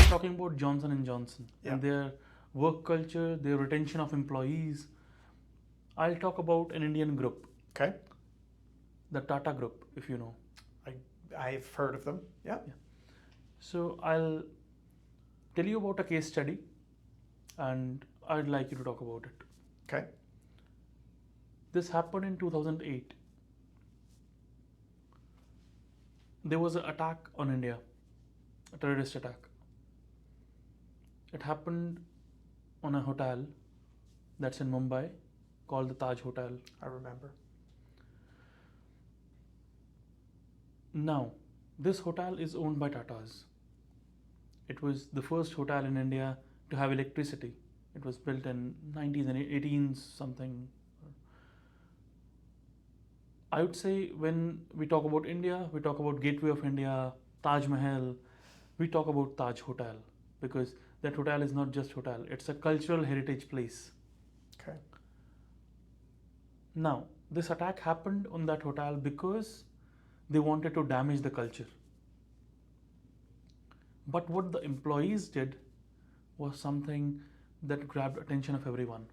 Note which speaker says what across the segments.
Speaker 1: talking about Johnson and Johnson and their work culture, their retention of employees. I'll talk about an Indian group.
Speaker 2: Okay.
Speaker 1: The Tata Group, if you know.
Speaker 2: I've heard of them. Yeah.
Speaker 1: So I'll tell you about a case study and I'd like you to talk about it.
Speaker 2: Okay.
Speaker 1: This happened in 2008. There was an attack on India, a terrorist attack. It happened on a hotel that's in Mumbai called the Taj Hotel.
Speaker 2: I remember.
Speaker 1: Now, this hotel is owned by Tatas. It was the first hotel in India to have electricity. It was built in 90s and 18s something. I would say when we talk about India, we talk about Gateway of India, Taj Mahal, we talk about Taj Hotel because that hotel is not just hotel, it's a cultural heritage place.
Speaker 2: Okay.
Speaker 1: Now, this attack happened on that hotel because they wanted to damage the culture. But what the employees did was something that grabbed attention of everyone.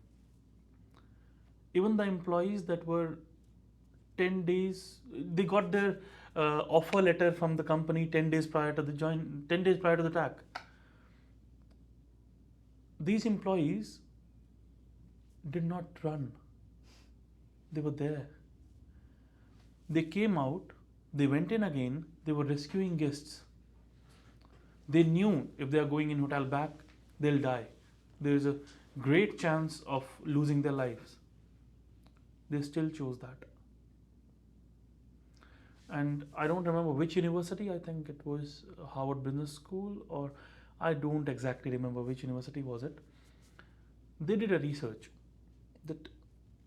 Speaker 1: Even the employees that were 10 days, they got their offer letter from the company 10 days prior to the 10 days prior to the attack. These employees did not run. They were there. They came out, they went in again, they were rescuing guests. They knew if they are going in hotel back, they'll die. There is a great chance of losing their lives. They still chose that. And I don't remember which university, I think it was Harvard Business School, or I don't exactly remember which university was it. They did a research that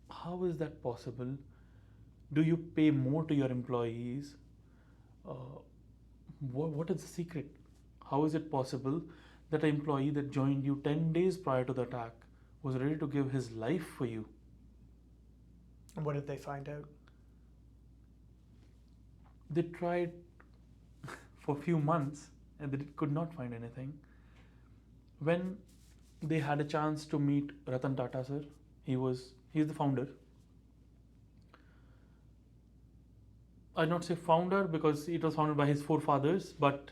Speaker 1: how is that possible? Do you pay more to your employees? What is the secret? How is it possible that an employee that joined you 10 days prior to the attack was ready to give his life for you?
Speaker 2: And what did they find out?
Speaker 1: They tried for a few months and they could not find anything. When they had a chance to meet Ratan Tata sir, he's the founder. I'd not say founder because it was founded by his forefathers, but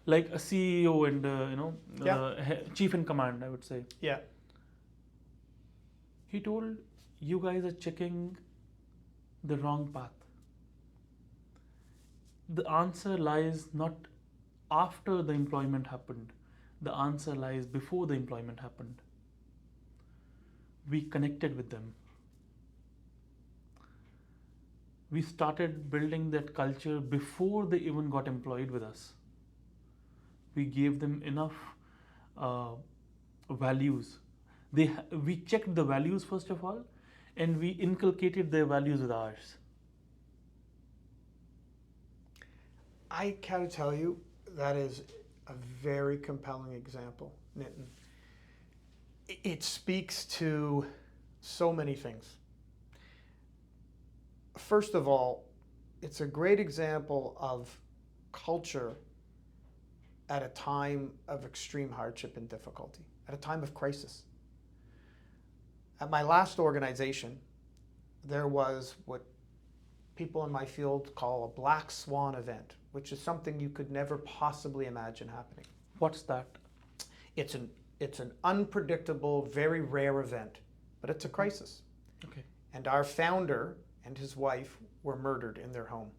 Speaker 1: like a CEO and chief in command, I would say.
Speaker 2: Yeah.
Speaker 1: He told, you guys are checking the wrong path. The answer lies not after the employment happened. The answer lies before the employment happened. We connected with them. We started building that culture before they even got employed with us. We gave them enough values. We checked the values first of all, and we inculcated their values with ours.
Speaker 2: I gotta tell you, that is a very compelling example, Nitin. It speaks to so many things. First of all, it's a great example of culture at a time of extreme hardship and difficulty, at a time of crisis. At my last organization, there was what people in my field call a black swan event, which is something you could never possibly imagine happening.
Speaker 1: What's that?
Speaker 2: It's an unpredictable, very rare event, but it's a crisis.
Speaker 1: Okay.
Speaker 2: And our founder and his wife were murdered in their home.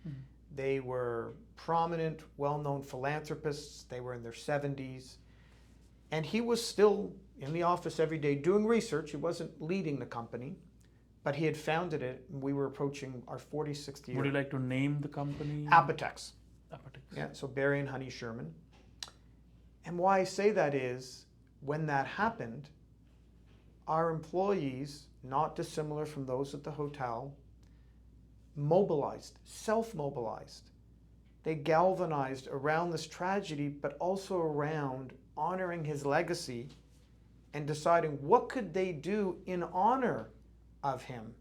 Speaker 2: Mm-hmm. They were prominent, well-known philanthropists. They were in their 70s. And he was still in the office every day doing research. He wasn't leading the company, but he had founded it, and we were approaching our 46th year.
Speaker 1: Would you like to name the company?
Speaker 2: Apotex.
Speaker 1: Apotex.
Speaker 2: Yeah, so Barry and Honey Sherman. And why I say that is, when that happened, our employees, not dissimilar from those at the hotel, mobilized, self-mobilized. They galvanized around this tragedy, but also around honoring his legacy and deciding what could they do in honor of him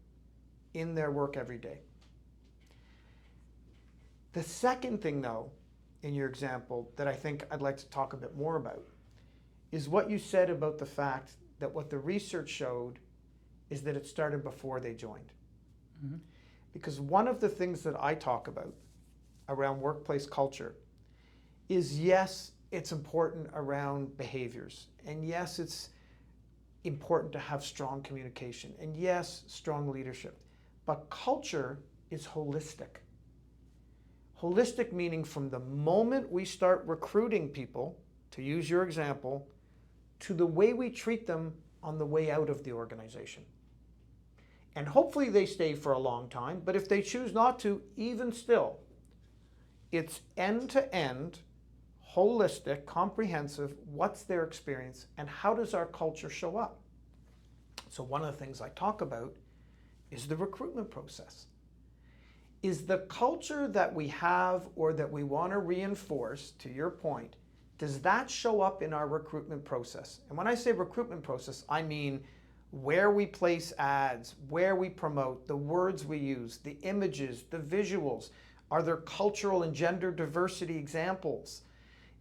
Speaker 2: in their work every day. The second thing, though, in your example that I think I'd like to talk a bit more about is what you said about the fact that what the research showed is that it started before they joined.
Speaker 1: Mm-hmm.
Speaker 2: Because one of the things that I talk about around workplace culture is, yes, it's important around behaviors. And yes, it's important to have strong communication. And yes, strong leadership. But culture is holistic. Holistic meaning from the moment we start recruiting people, to use your example, to the way we treat them on the way out of the organization. And hopefully they stay for a long time, but if they choose not to, even still, it's end-to-end, holistic, comprehensive, what's their experience, and how does our culture show up? So one of the things I talk about is the recruitment process. Is the culture that we have or that we want to reinforce, to your point, does that show up in our recruitment process? And when I say recruitment process, I mean where we place ads, where we promote, the words we use, the images, the visuals. Are there cultural and gender diversity examples?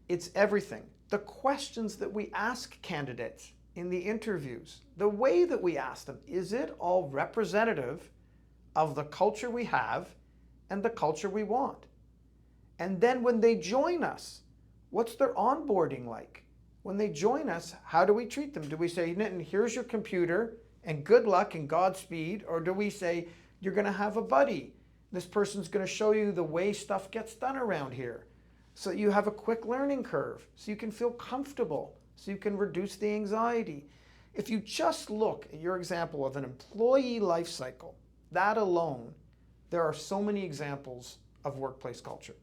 Speaker 2: It's everything. The questions that we ask candidates in the interviews, the way that we ask them, is it all representative of the culture we have and the culture we want? And then when they join us, what's their onboarding like? When they join us, how do we treat them? Do we say, Nitin, here's your computer and good luck and Godspeed? Or do we say, you're going to have a buddy? This person's going to show you the way stuff gets done around here, so you have a quick learning curve, so you can feel comfortable, so you can reduce the anxiety. If you just look at your example of an employee life cycle, that alone, there are so many examples of workplace culture.